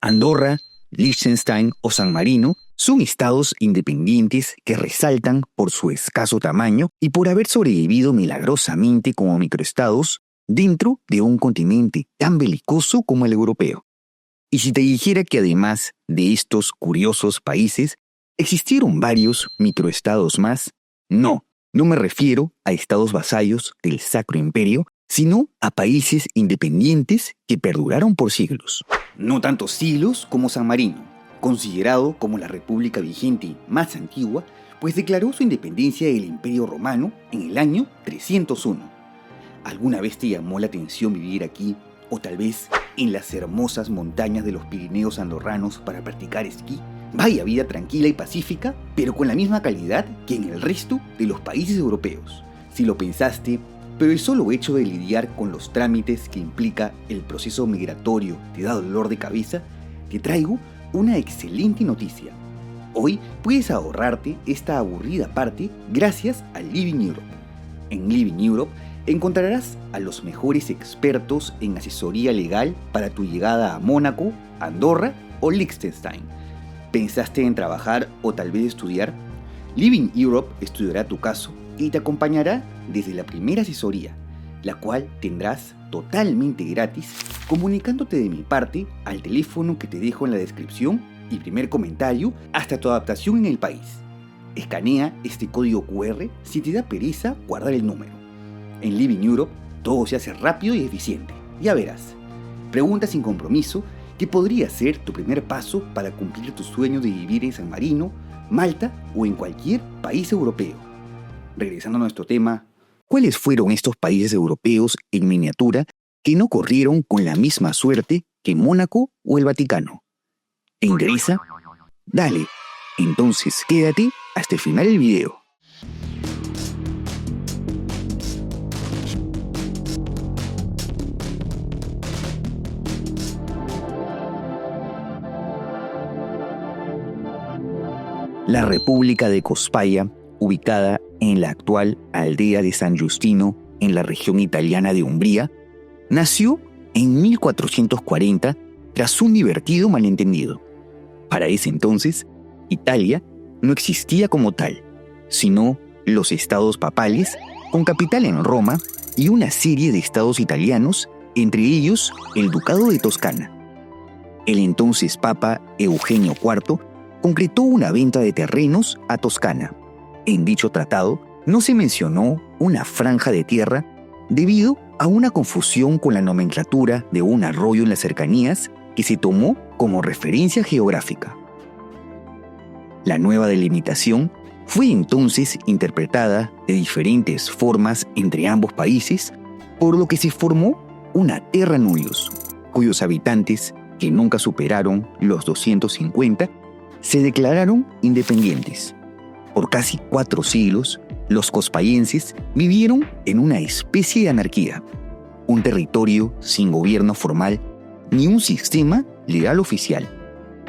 Andorra, Liechtenstein o San Marino son estados independientes que resaltan por su escaso tamaño y por haber sobrevivido milagrosamente como microestados dentro de un continente tan belicoso como el europeo. Y si te dijera que además de estos curiosos países, existieron varios microestados más, no me refiero a estados vasallos del Sacro Imperio, sino a países independientes que perduraron por siglos. No tantos siglos como San Marino, considerado como la república vigente más antigua, pues declaró su independencia del Imperio Romano en el año 301. ¿Alguna vez te llamó la atención vivir aquí, o tal vez en las hermosas montañas de los Pirineos andorranos para practicar esquí? Vaya vida tranquila y pacífica, pero con la misma calidad que en el resto de los países europeos. Si lo pensaste, pero el solo hecho de lidiar con los trámites que implica el proceso migratorio te da dolor de cabeza, te traigo una excelente noticia. Hoy puedes ahorrarte esta aburrida parte gracias a Living Europe. En Living Europe encontrarás a los mejores expertos en asesoría legal para tu llegada a Mónaco, Andorra o Liechtenstein. ¿Pensaste en trabajar o tal vez estudiar? Living Europe estudiará tu caso y te acompañará desde la primera asesoría, la cual tendrás totalmente gratis comunicándote de mi parte al teléfono que te dejo en la descripción y primer comentario hasta tu adaptación en el país. Escanea este código QR si te da pereza guardar el número. En Living Europe todo se hace rápido y eficiente. Ya verás. Pregunta sin compromiso que podría ser tu primer paso para cumplir tu sueño de vivir en San Marino, Malta o en cualquier país europeo. Regresando a nuestro tema, ¿cuáles fueron estos países europeos en miniatura que no corrieron con la misma suerte que Mónaco o el Vaticano? ¿Te interesa? Dale, entonces quédate hasta el final del video. La República de Cospaia, ubicada en la actual aldea de San Giustino, en la región italiana de Umbría, nació en 1440 tras un divertido malentendido. Para ese entonces, Italia no existía como tal, sino los estados papales con capital en Roma y una serie de estados italianos, entre ellos el Ducado de Toscana. El entonces Papa Eugenio IV concretó una venta de terrenos a Toscana. En dicho tratado no se mencionó una franja de tierra debido a una confusión con la nomenclatura de un arroyo en las cercanías que se tomó como referencia geográfica. La nueva delimitación fue entonces interpretada de diferentes formas entre ambos países, por lo que se formó una terra nullius, cuyos habitantes, que nunca superaron los 250, se declararon independientes. Por casi 4 siglos, los cospayenses vivieron en una especie de anarquía, un territorio sin gobierno formal ni un sistema legal oficial.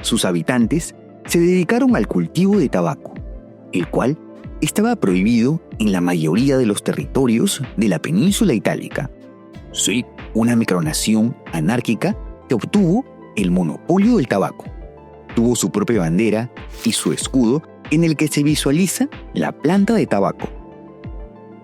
Sus habitantes se dedicaron al cultivo de tabaco, el cual estaba prohibido en la mayoría de los territorios de la península itálica. Sí, una micronación anárquica que obtuvo el monopolio del tabaco. Tuvo su propia bandera y su escudo en el que se visualiza la planta de tabaco.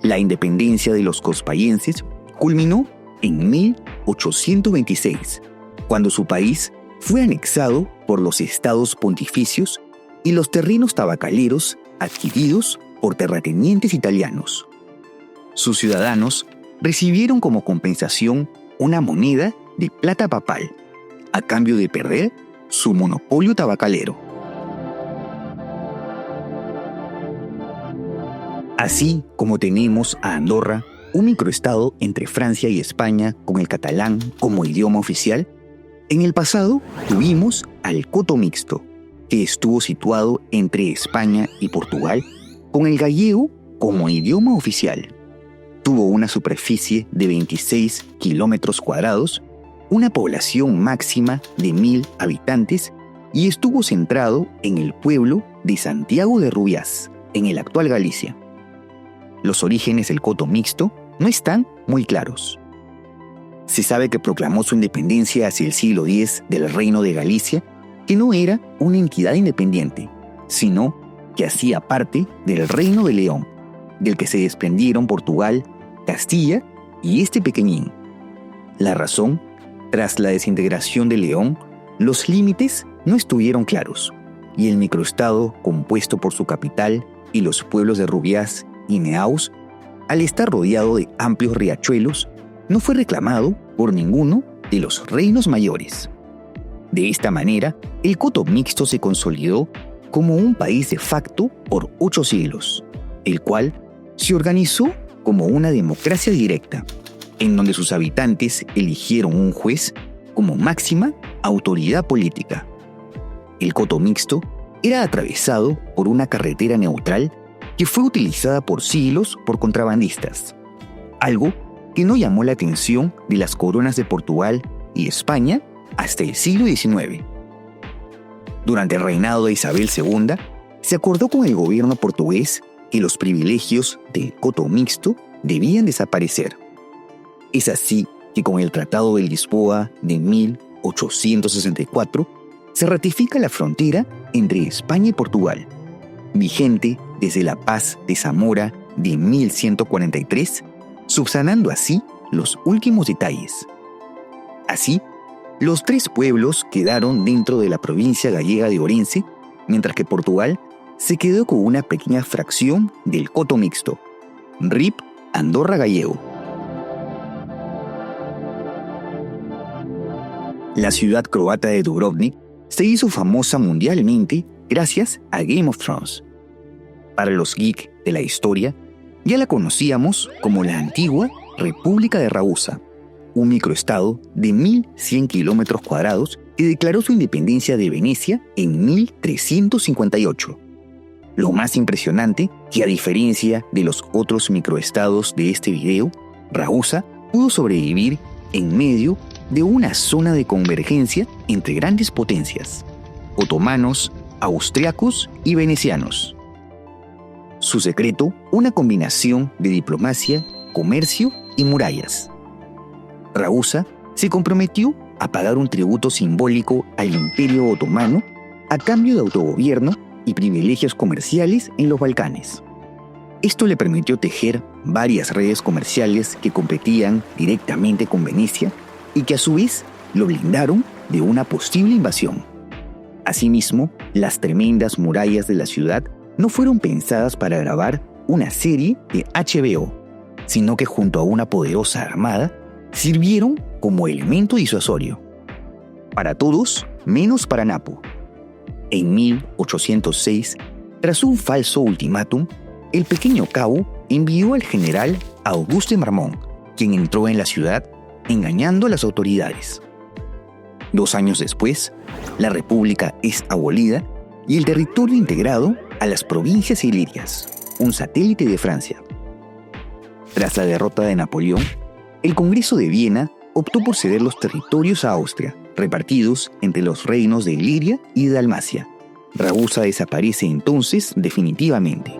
La independencia de los cospayenses culminó en 1826, cuando su país fue anexado por los estados pontificios y los terrenos tabacaleros adquiridos por terratenientes italianos. Sus ciudadanos recibieron como compensación una moneda de plata papal, a cambio de perder su monopolio tabacalero. Así como tenemos a Andorra, un microestado entre Francia y España con el catalán como idioma oficial, en el pasado tuvimos al Coto Mixto, que estuvo situado entre España y Portugal con el gallego como idioma oficial. Tuvo una superficie de 26 kilómetros cuadrados, una población máxima de 1.000 habitantes y estuvo centrado en el pueblo de Santiago de Rubiás, en el actual Galicia. Los orígenes del Coto Mixto no están muy claros. Se sabe que proclamó su independencia hacia el siglo X del Reino de Galicia, que no era una entidad independiente, sino que hacía parte del Reino de León, del que se desprendieron Portugal, Castilla y este pequeñín. La razón, tras la desintegración de León, los límites no estuvieron claros, y el microestado compuesto por su capital y los pueblos de Rubiás y Meaux, al estar rodeado de amplios riachuelos, no fue reclamado por ninguno de los reinos mayores. De esta manera, el coto mixto se consolidó como un país de facto por 8 siglos, el cual se organizó como una democracia directa, en donde sus habitantes eligieron un juez como máxima autoridad política. El coto mixto era atravesado por una carretera neutral que fue utilizada por siglos por contrabandistas, algo que no llamó la atención de las coronas de Portugal y España hasta el siglo XIX. Durante el reinado de Isabel II, se acordó con el gobierno portugués que los privilegios del coto mixto debían desaparecer. Es así que con el Tratado de Lisboa de 1864 se ratifica la frontera entre España y Portugal, vigente desde la Paz de Zamora de 1143, subsanando así los últimos detalles. Así, los 3 pueblos quedaron dentro de la provincia gallega de Orense, mientras que Portugal se quedó con una pequeña fracción del coto mixto, RIP Andorra Gallego. La ciudad croata de Dubrovnik se hizo famosa mundialmente gracias a Game of Thrones. Para los geeks de la historia, ya la conocíamos como la antigua República de Ragusa, un microestado de 1.100 kilómetros cuadrados que declaró su independencia de Venecia en 1358. Lo más impresionante, que a diferencia de los otros microestados de este video, Ragusa pudo sobrevivir en medio de una zona de convergencia entre grandes potencias, otomanos, austriacos y venecianos. Su secreto, una combinación de diplomacia, comercio y murallas. Ragusa se comprometió a pagar un tributo simbólico al Imperio Otomano a cambio de autogobierno y privilegios comerciales en los Balcanes. Esto le permitió tejer varias redes comerciales que competían directamente con Venecia y que a su vez lo blindaron de una posible invasión. Asimismo, las tremendas murallas de la ciudad no fueron pensadas para grabar una serie de HBO, sino que junto a una poderosa armada sirvieron como elemento disuasorio. Para todos, menos para Napo. En 1806, tras un falso ultimátum, el pequeño cabo envió al general Auguste Marmont, quien entró en la ciudad engañando a las autoridades. 2 años después, la república es abolida y el territorio integrado a las provincias ilirias, un satélite de Francia. Tras la derrota de Napoleón, el Congreso de Viena optó por ceder los territorios a Austria, repartidos entre los reinos de Iliria y de Dalmacia. Ragusa desaparece entonces definitivamente.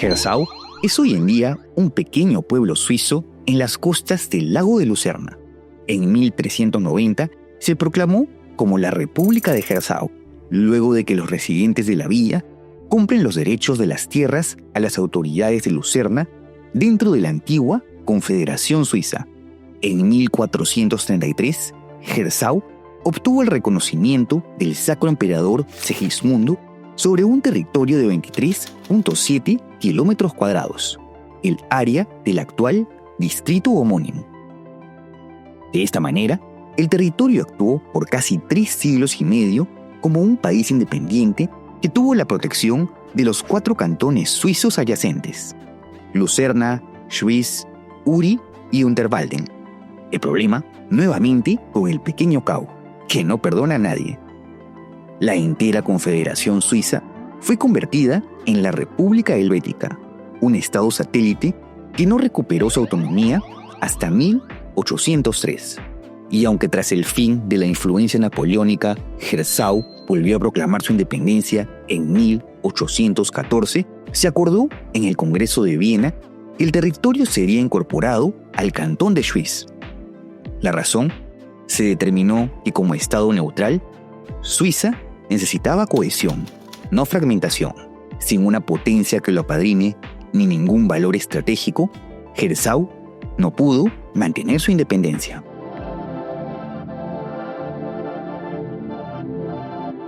Herzau es hoy en día un pequeño pueblo suizo en las costas del lago de Lucerna. En 1390 se proclamó como la República de Herzau, luego de que los residentes de la villa compren los derechos de las tierras a las autoridades de Lucerna dentro de la antigua Confederación Suiza. En 1433, Herzau obtuvo el reconocimiento del Sacro Emperador Segismundo sobre un territorio de 23.7 kilómetros cuadrados, el área del actual distrito homónimo. De esta manera, el territorio actuó por casi 3 siglos y medio como un país independiente que tuvo la protección de los 4 cantones suizos adyacentes: Lucerna, Schwyz, Uri y Unterwalden. El problema, nuevamente, con el pequeño cabo, que no perdona a nadie. La entera Confederación Suiza fue convertida en la República Helvética, un estado satélite que no recuperó su autonomía hasta 1803. Y aunque tras el fin de la influencia napoleónica, Herzau volvió a proclamar su independencia en 1814, se acordó en el Congreso de Viena el territorio sería incorporado al cantón de Suisse. La razón, se determinó que como estado neutral, Suiza necesitaba cohesión, no fragmentación. Sin una potencia que lo apadrine ni ningún valor estratégico, Herzau no pudo mantener su independencia.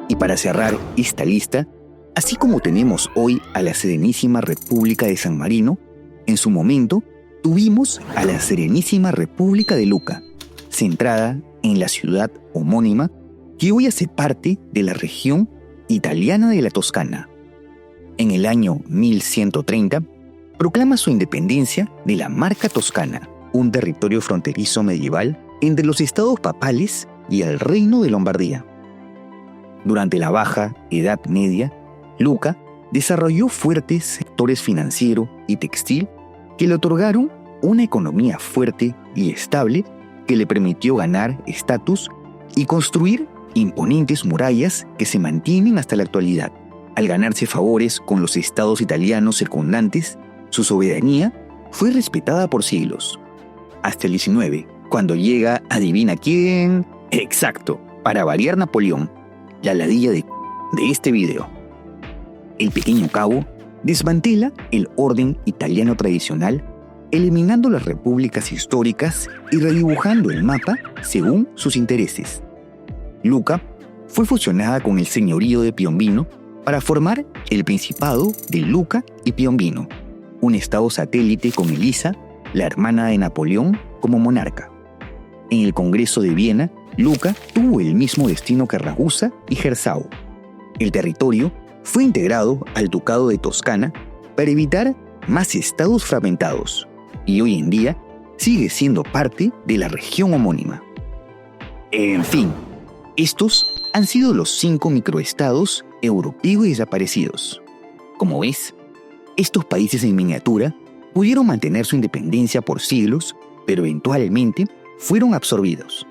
Y para cerrar esta lista, así como tenemos hoy a la Serenísima República de San Marino, en su momento tuvimos a la Serenísima República de Lucca, centrada en la ciudad homónima que hoy hace parte de la región italiana de la Toscana. En el año 1130, proclama su independencia de la Marca Toscana, un territorio fronterizo medieval entre los estados papales y el Reino de Lombardía. Durante la Baja Edad Media, Lucca desarrolló fuertes sectores financiero y textil que le otorgaron una economía fuerte y estable que le permitió ganar estatus y construir imponentes murallas que se mantienen hasta la actualidad. Al ganarse favores con los estados italianos circundantes, su soberanía fue respetada por siglos. Hasta el 19, cuando llega, adivina quién, exacto, para variar Napoleón, la ladilla de este video. El pequeño cabo desmantela el orden italiano tradicional, eliminando las repúblicas históricas y redibujando el mapa según sus intereses. Lucca fue fusionada con el señorío de Piombino para formar el Principado de Lucca y Piombino, un estado satélite con Elisa, la hermana de Napoleón, como monarca. En el Congreso de Viena, Lucca tuvo el mismo destino que Ragusa y Herzau. El territorio fue integrado al Ducado de Toscana para evitar más estados fragmentados, y hoy en día sigue siendo parte de la región homónima. En fin, estos han sido los 5 microestados europeos desaparecidos. Como ves, estos países en miniatura pudieron mantener su independencia por siglos, pero eventualmente fueron absorbidos.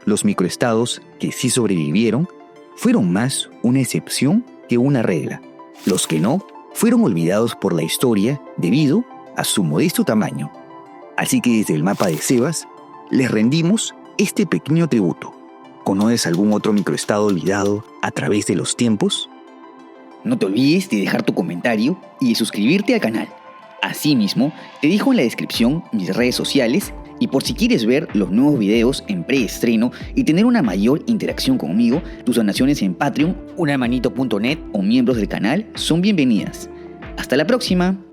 Los microestados que sí sobrevivieron fueron más una excepción que una regla. Los que no fueron olvidados por la historia debido a su modesto tamaño. Así que desde el mapa de Sebas les rendimos este pequeño tributo. ¿Conoces algún otro microestado olvidado a través de los tiempos? No te olvides de dejar tu comentario y de suscribirte al canal. Asimismo, te dejo en la descripción mis redes sociales y por si quieres ver los nuevos videos en preestreno y tener una mayor interacción conmigo, tus donaciones en Patreon, unhermanito.net o miembros del canal son bienvenidas. ¡Hasta la próxima!